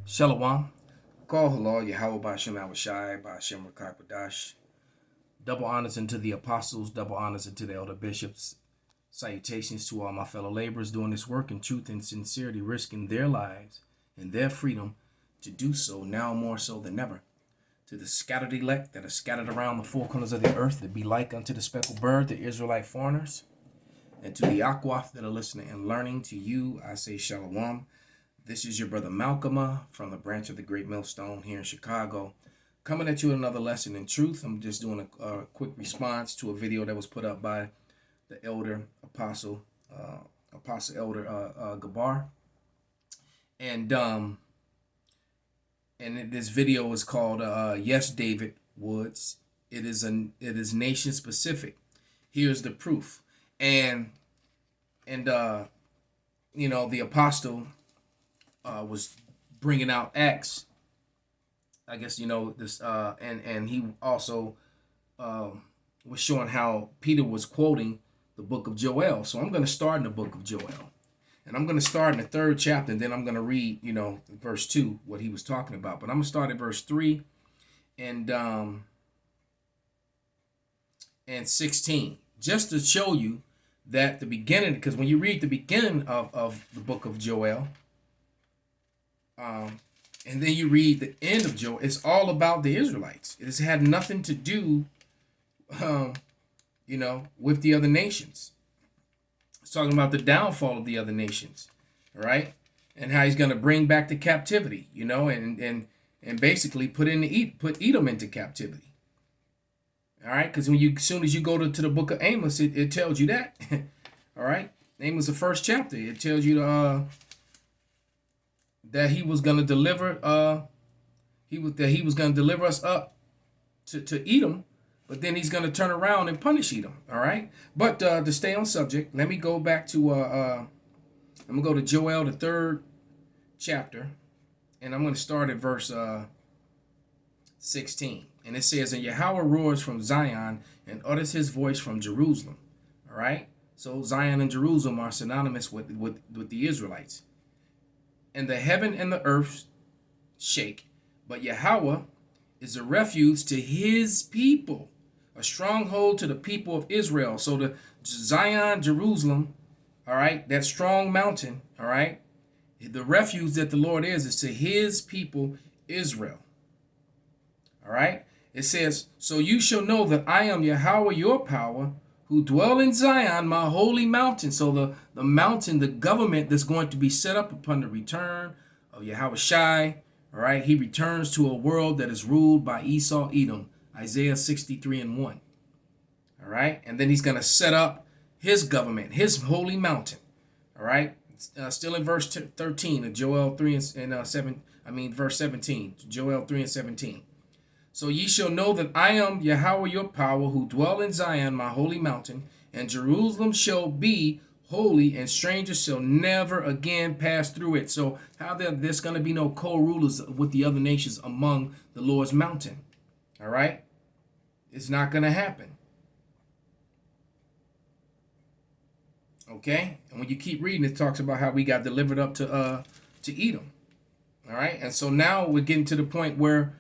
Shalom. Call halal Yahweh Bashem Awashai Bashem Rakai Padash. Double honors unto the apostles, double honors unto the elder bishops. Salutations to all my fellow laborers doing this work in truth and sincerity, risking their lives and their freedom to do so now more so than ever. To the scattered elect that are scattered around the four corners of the earth, that be like unto the speckled bird, the Israelite foreigners, and to the Akwaf that are listening and learning, to you I say Shalom. This is your brother Malcolm from the branch of the Great Millstone here in Chicago, coming at you with another lesson in truth. I'm just doing a quick response to a video that was put up by the elder apostle, Elder Gabar, and this video is called "Yes, David Woods." It is nation specific. Here's the proof, and the apostle was bringing out Acts. I guess this, and he also was showing how Peter was quoting the book of Joel. So I'm going to start in the book of Joel, and I'm going to start in the 3rd chapter, and then I'm going to read, verse 2, what he was talking about. But I'm going to start at verse 3 and 16, just to show you that the beginning, because when you read the beginning of the book of Joel, and then you read the end of Joel, it's all about the Israelites. It has had nothing to do, with the other nations. It's talking about the downfall of the other nations, all right, and how he's going to bring back the captivity, and basically put Edom into captivity. All right, because as soon as you go to the book of Amos, it tells you that. All right, Amos, the 1st chapter, it tells you that he was going to deliver he was going to deliver us up to Edom, but then he's going to turn around and punish Edom. All right, but to stay on subject, let me go back to I'm gonna go to Joel, the 3rd chapter, and I'm going to start at verse 16, and it says, "And Yahweh roars from Zion and utters his voice from Jerusalem." All right, so Zion and Jerusalem are synonymous with the Israelites. "And the heaven and the earth shake, but Yahweh is a refuge to his people, a stronghold to the people of Israel." So the Zion, Jerusalem, all right, that strong mountain, all right, the refuge that the Lord is to his people, Israel. All right, it says, "So you shall know that I am Yahweh your power, who dwell in Zion, my holy mountain." So the mountain, the government that's going to be set up upon the return of Yahweh Shai, all right, he returns to a world that is ruled by Esau, Edom, Isaiah 63:1. All right, and then he's going to set up his government, his holy mountain. All right, still in verse 13 of Joel 3 and 7. Verse 17, Joel 3 and 17. "So ye shall know that I am Yahweh your power, who dwell in Zion, my holy mountain, and Jerusalem shall be holy, and strangers shall never again pass through it." So how there's going to be no co-rulers with the other nations among the Lord's mountain. All right, it's not going to happen. Okay, and when you keep reading, it talks about how we got delivered up to Edom. All right, and so now we're getting to the point where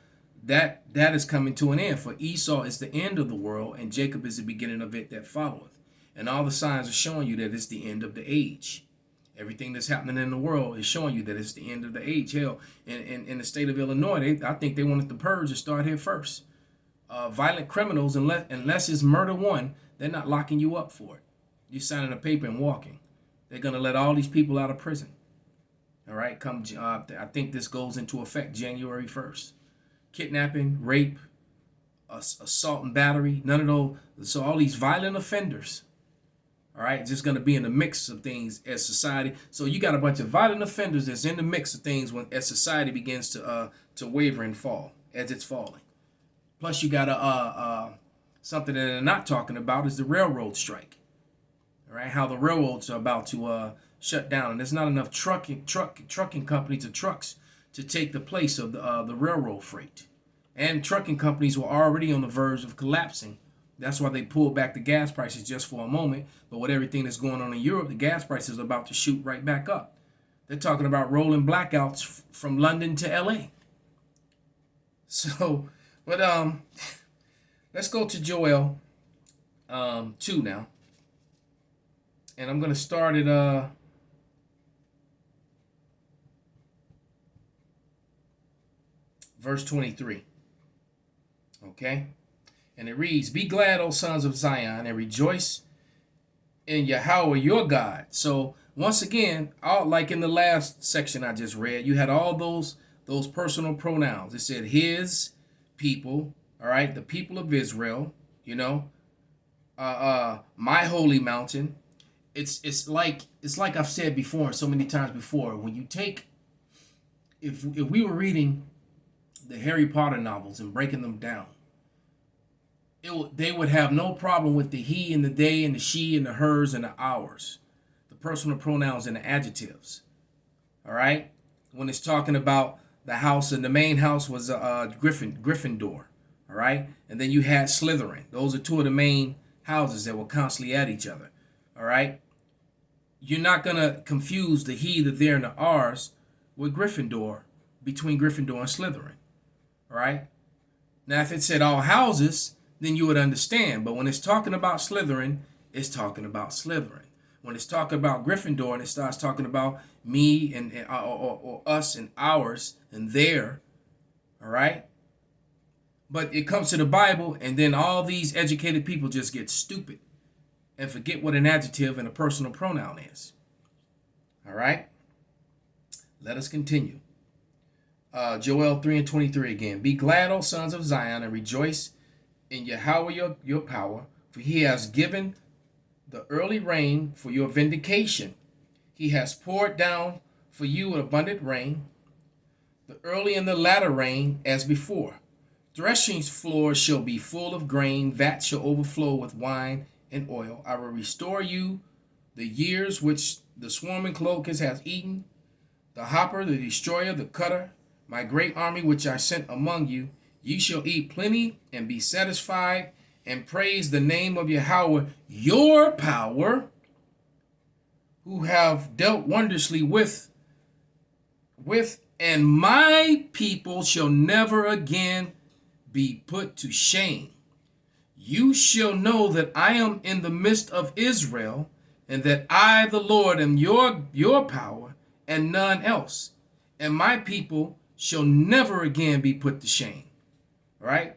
that is coming to an end. For Esau is the end of the world, and Jacob is the beginning of it that followeth. And all the signs are showing you that it's the end of the age. Everything that's happening in the world is showing you that it's the end of the age. Hell, in the state of Illinois, I think they wanted the purge to start here first. Violent criminals, unless it's murder one, they're not locking you up for it. You're signing a paper and walking. They're going to let all these people out of prison. All right, I think this goes into effect January 1st. Kidnapping, rape, assault and battery, none of those. So all these violent offenders, all right, just going to be in the mix of things as society. So you got a bunch of violent offenders that's in the mix of things as society begins to waver and fall, as it's falling. Plus you got something that they're not talking about is the railroad strike. All right, how the railroads are about to shut down, and there's not enough trucking companies or trucks to take the place of the railroad freight. And trucking companies were already on the verge of collapsing. That's why they pulled back the gas prices just for a moment. But with everything that's going on in Europe, the gas prices are about to shoot right back up. They're talking about rolling blackouts from London to LA. So, but let's go to Joel 2 now. And I'm going to start at verse 23. Okay? And it reads, "Be glad, O sons of Zion, and rejoice in Yahweh your God." So once again, all like in the last section I just read, you had all those personal pronouns. It said his people, all right, the people of Israel, you know, my holy mountain. It's like I've said before, so many times before, when you take, if we were reading the Harry Potter novels and breaking them down, they would have no problem with the he and the they and the she and the hers and the ours, the personal pronouns and the adjectives. All right, when it's talking about the house, and the main house was Gryffindor. All right, and then you had Slytherin. Those are two of the main houses that were constantly at each other. All right, you're not gonna confuse the he, the there, and the ours with Gryffindor, between Gryffindor and Slytherin. All right. Now, if it said all houses, then you would understand. But when it's talking about Slytherin, it's talking about Slytherin. When it's talking about Gryffindor and it starts talking about me and or us and ours and their, all right? But it comes to the Bible, and then all these educated people just get stupid and forget what an adjective and a personal pronoun is. All right? Let us continue. Joel 3 and 23 again. "Be glad, O sons of Zion, and rejoice in Yahweh your power, for he has given the early rain for your vindication. He has poured down for you abundant rain, the early and the latter rain as before. Threshing floors shall be full of grain, vats shall overflow with wine and oil. I will restore you the years which the swarming locust has eaten, the hopper, the destroyer, the cutter, my great army which I sent among you. Ye shall eat plenty and be satisfied, and praise the name of Yahweh your power, who have dealt wondrously with, and my people shall never again be put to shame. You shall know that I am in the midst of Israel, and that I, the Lord, am your power, and none else. And my people shall never again be put to shame." All right?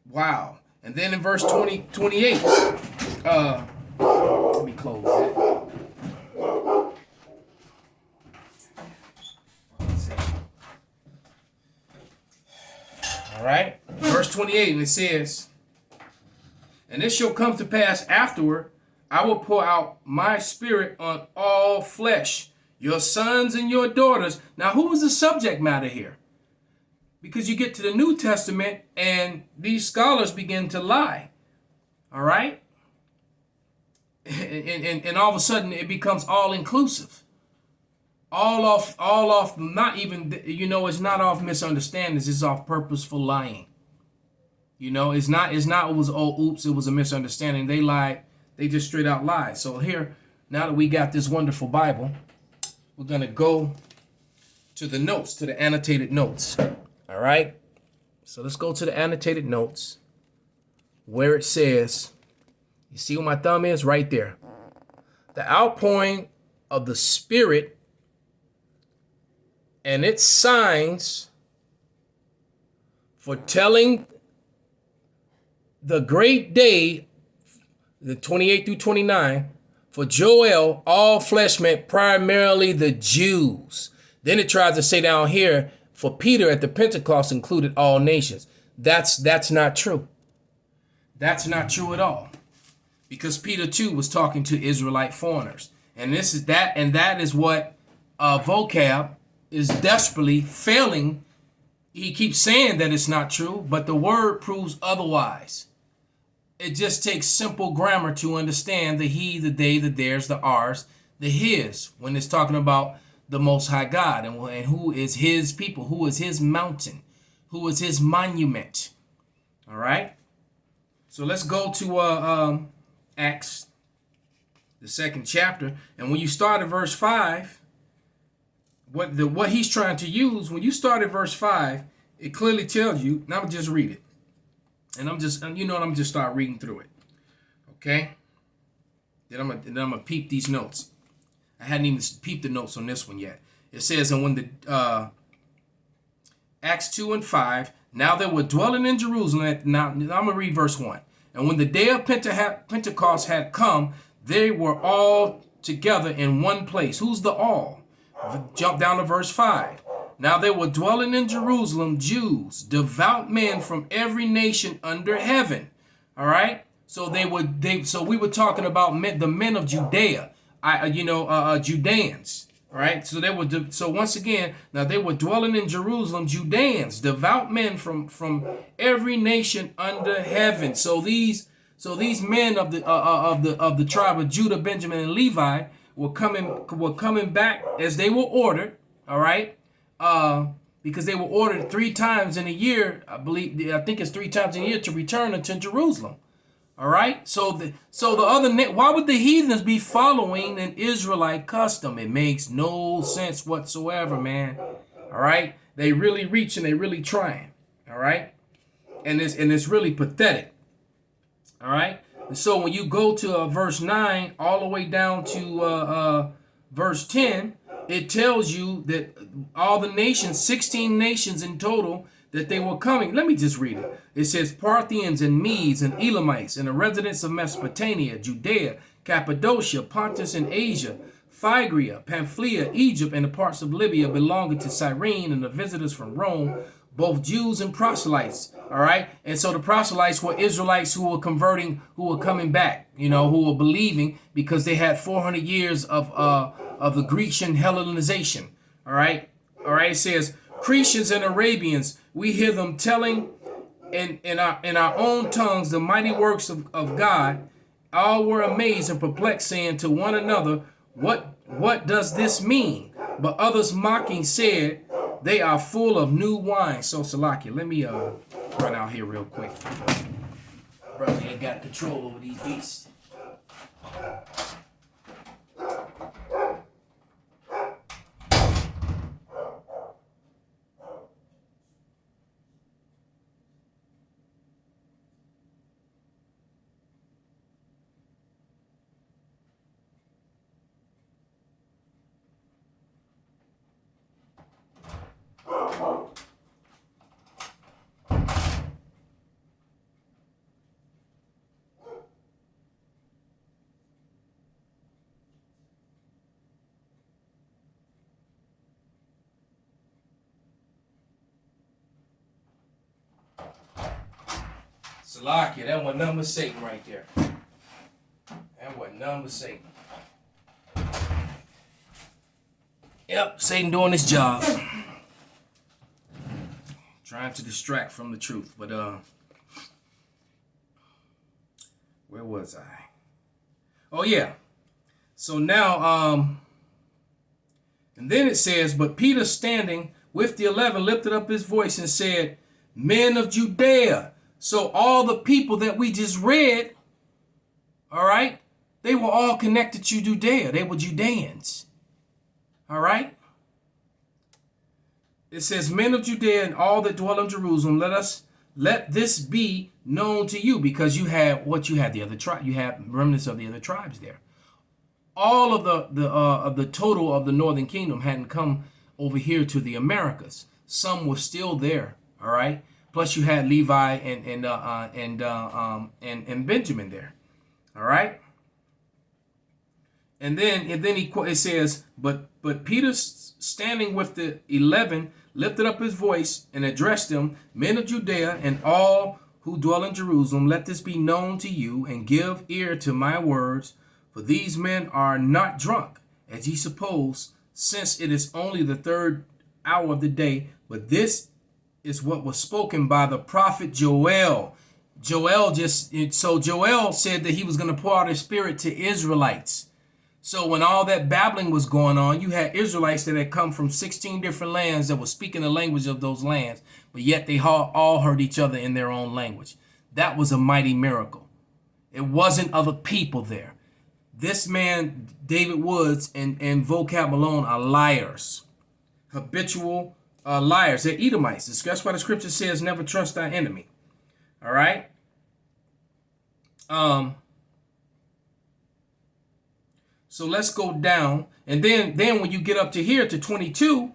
Wow. And then in verse 28, let me close that. All right? Verse 28, and it says, "And it shall come to pass afterward, I will pour out my spirit on all flesh, your sons and your daughters." Now, who was the subject matter here? Because you get to the New Testament and these scholars begin to lie. All right? And all of a sudden it becomes all inclusive. All off, not even, it's not off misunderstandings, it's off purposeful lying. It's not it was, oh, oops, it was a misunderstanding. They lied, they just straight out lied. So here, now that we got this wonderful Bible, we're going to go to the notes, to the annotated notes. All right? So let's go to the annotated notes where it says, you see where my thumb is? Right there. The outpouring of the Spirit and its signs for telling the great day, the 28 through 29, for Joel, all flesh meant primarily the Jews. Then it tries to say down here, for Peter at the Pentecost included all nations. That's not true. That's not true at all. Because Peter too was talking to Israelite foreigners. And that is what vocab is desperately failing. He keeps saying that it's not true, but the word proves otherwise. It just takes simple grammar to understand the he, the they, the theirs, the ours, the his, when it's talking about the Most High God and who is his people, who is his mountain, who is his monument. All right. So let's go to Acts, the 2nd chapter. And when you start at verse 5, what he's trying to use. When you start at verse 5, it clearly tells you. Now I'm gonna just read it, and I'm just start reading through it. Okay. Then I'm gonna peep these notes. I hadn't even peeped the notes on this one yet. It says, and when the Acts 2 and 5, now they were dwelling in Jerusalem. Now I'm gonna read verse 1. And when the day of Pentecost had come, they were all together in one place. Who's the all? Jump down to verse 5. Now they were dwelling in Jerusalem, Jews, devout men from every nation under heaven. All right. So So we were talking about the men of Judea, Judeans. All right. So they were. So once again, now they were dwelling in Jerusalem, Judeans, devout men from every nation under heaven. So these men of the tribe of Judah, Benjamin, and Levi were coming back as they were ordered. All right. Because they were ordered 3 times in a year. I think it's 3 times in a year to return unto Jerusalem. All right. So why would the heathens be following an Israelite custom? It makes no sense whatsoever, man. All right. They really reaching. They really trying. All right. And it's really pathetic. All right. And so when you go to verse 9 all the way down to verse 10, it tells you that all the nations, 16 nations in total, that they were coming. Let me just read it. It says Parthians and Medes and Elamites and the residents of Mesopotamia, Judea, Cappadocia, Pontus and Asia, Phrygia, Pamphylia, Egypt, and the parts of Libya belonging to Cyrene, and the visitors from Rome, both Jews and proselytes. All right. And so the proselytes were Israelites who were converting, who were coming back, who were believing because they had 400 years of the Grecian Hellenization. All right. All right. It says Cretians and Arabians, we hear them telling in our own tongues the mighty works of God. All were amazed and perplexed, saying to one another, what does this mean? But others mocking said, they are full of new wine. So Salakia, let me run out here real quick. Brother ain't got control over these beasts. Salakia, that was number Satan right there. That was number Satan. Yep, Satan doing his job. Trying to distract from the truth. But where was I? Oh yeah. So now and then it says, but Peter standing with the 11 lifted up his voice and said, men of Judea. So all the people that we just read, all right, they were all connected to Judea. They were Judeans. All right. It says, men of Judea and all that dwell in Jerusalem, let this be known to you, because you have the other tribe. You have remnants of the other tribes there. All of the total of the northern kingdom hadn't come over here to the Americas. Some were still there. All right. Plus, you had Levi and Benjamin there, all right. And then it says, but Peter, standing with the 11, lifted up his voice and addressed them, men of Judea and all who dwell in Jerusalem, let this be known to you, and give ear to my words, for these men are not drunk, as ye suppose, since it is only the 3rd hour of the day, but this is what was spoken by the prophet Joel. Joel said that he was going to pour out his spirit to Israelites. So when all that babbling was going on, you had Israelites that had come from 16 different lands that were speaking the language of those lands, but yet they all heard each other in their own language. That was a mighty miracle. It wasn't other people there. This man, David Woods and Vocab Malone are liars. habitual liars. They're Edomites. That's why the scripture says, never trust thy enemy. All right. So let's go down. And then when you get up to here to 22,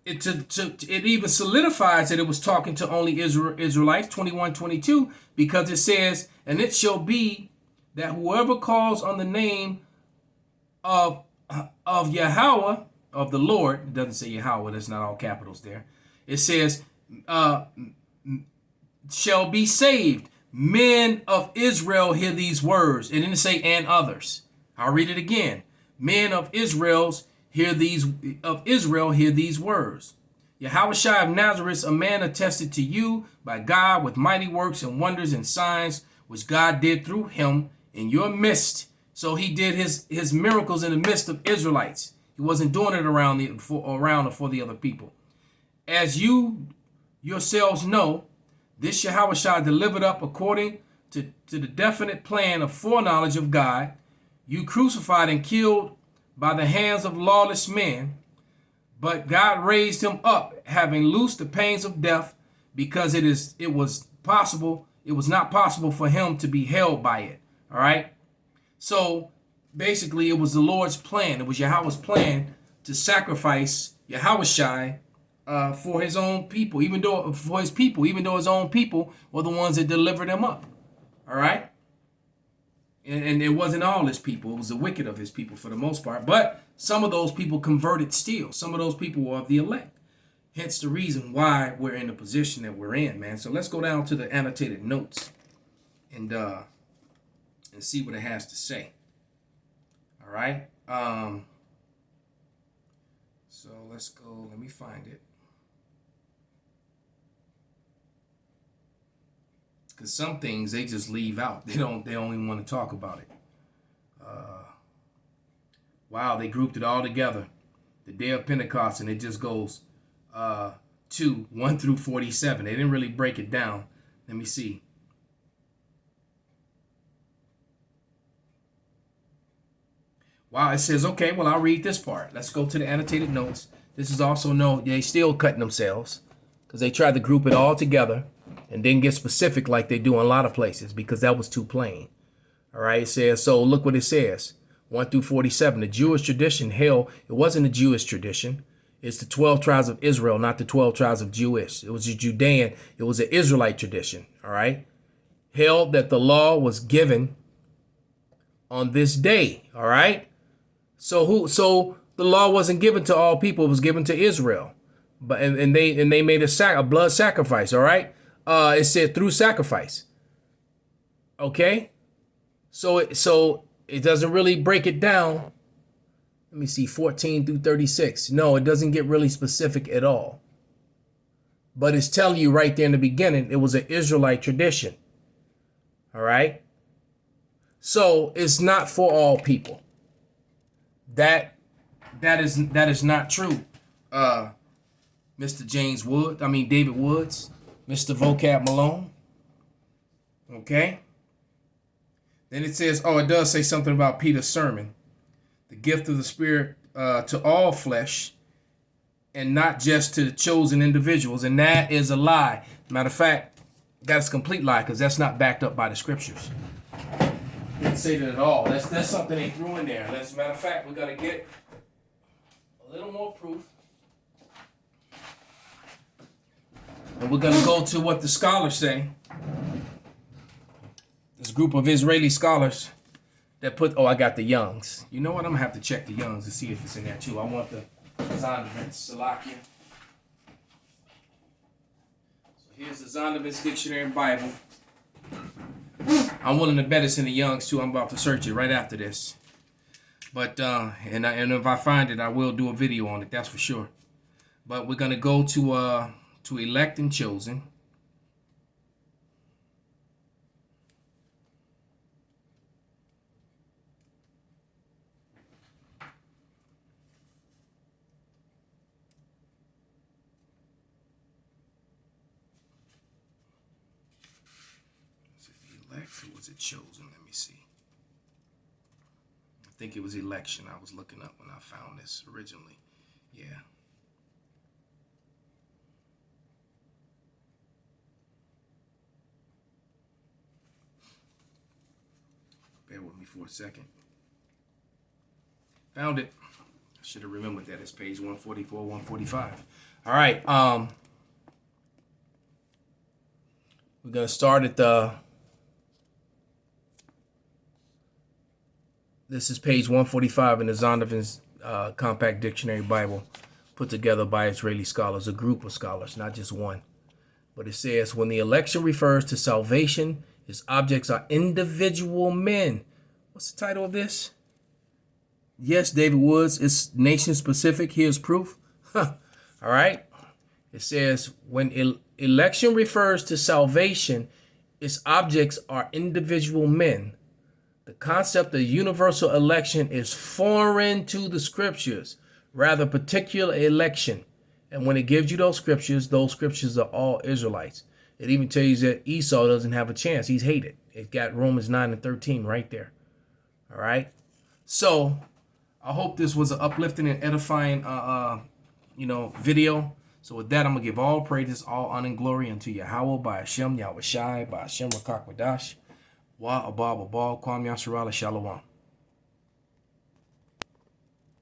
it even solidifies that it was talking to only Israelites, 21:22, because it says, and it shall be that whoever calls on the name of Yahweh, of the Lord, it doesn't say Yahweh, that's not all capitals there. It says, shall be saved. Men of Israel hear these words. It didn't say and others. I'll read it again. Men of Israel hear these words. Yahushua of Nazareth, a man attested to you by God with mighty works and wonders and signs, which God did through him in your midst. So he did his miracles in the midst of Israelites. He wasn't doing it around or for the other people. As you yourselves know, this Yahushua delivered up according to the definite plan of foreknowledge of God, you crucified and killed by the hands of lawless men, but God raised him up, having loosed the pains of death, because it was not possible for him to be held by it. All right. So basically, it was the Lord's plan. It was Yahweh's plan to sacrifice Yahushua for his own people, even though his own people were the ones that delivered him up. All right. And it wasn't all his people. It was the wicked of his people for the most part. But some of those people converted still. Some of those people were of the elect. Hence the reason why we're in the position that we're in, man. So let's go down to the annotated notes and see what it has to say. All right. So let's go. Let me find it. Because some things they just leave out. They don't even want to talk about it. Wow, they grouped it all together. The day of Pentecost, and it just goes 1 through 47. They didn't really break it down. Let me see. Wow, it says, okay, well, I'll read this part. Let's go to the annotated notes. This is also they still cutting themselves because they tried to group it all together and then get specific like they do in a lot of places because that was too plain. All right, it says, so look what it says. 1 through 47, the Jewish tradition, hell, it wasn't a Jewish tradition. It's the 12 tribes of Israel, not the 12 tribes of Jewish. It was a Judean, it was an Israelite tradition, all right? Held that the law was given on this day, all right? So the law wasn't given to all people, it was given to Israel. But and they made a blood sacrifice, all right? It said through sacrifice. Okay? So it doesn't really break it down. Let me see, 14 through 36. No, it doesn't get really specific at all. But it's telling you right there in the beginning, it was an Israelite tradition. All right? So it's not for all people. That is not true. Mr. David Woods, Mr. Vocab Malone. Okay? Then it says, it does say something about Peter's sermon. The gift of the Spirit to all flesh and not just to the chosen individuals. And that is a lie. Matter of fact, that's a complete lie because that's not backed up by the scriptures. Didn't say that at all. That's something they threw in there. As a matter of fact, we're going to get a little more proof. And we're going to go to what the scholars say. This group of Israeli scholars that I got the Youngs. You know what? I'm going to have to check the Youngs to see if it's in there too. I want the Zondervan's Salakia. So here's the Zondervan's Dictionary and Bible. I'm willing to bet it's in the Youngs too. I'm about to search it right after this. But and if I find it, I will do a video on it. That's for sure. But we're gonna go to elect and chosen. Was it the elect or was it chosen? Let me see. I think it was election I was looking up when I found this originally. Yeah. Bear with me for a second. Found it. I should have remembered that. It's page 144, 145. All right. We're going to start at this is page 145 in the Zondervan's Compact Dictionary Bible, put together by Israeli scholars, a group of scholars, not just one. But it says, when the election refers to salvation, its objects are individual men. What's the title of this? Yes, David Woods, it's nation specific. Here's proof. All right. It says, when election refers to salvation, its objects are individual men. The concept of universal election is foreign to the scriptures, rather particular election. And when it gives you those scriptures are all Israelites. It even tells you that Esau doesn't have a chance. He's hated. It got Romans 9 and 13 right there. All right. So I hope this was an uplifting and edifying, video. So with that, I'm going to give all praises, all honor and glory unto Yahweh, by Hashem, Yahweh Shai, by Hashem, Rakak Wadash. Wa Abba Babal, Kwam Yasharala Shalom.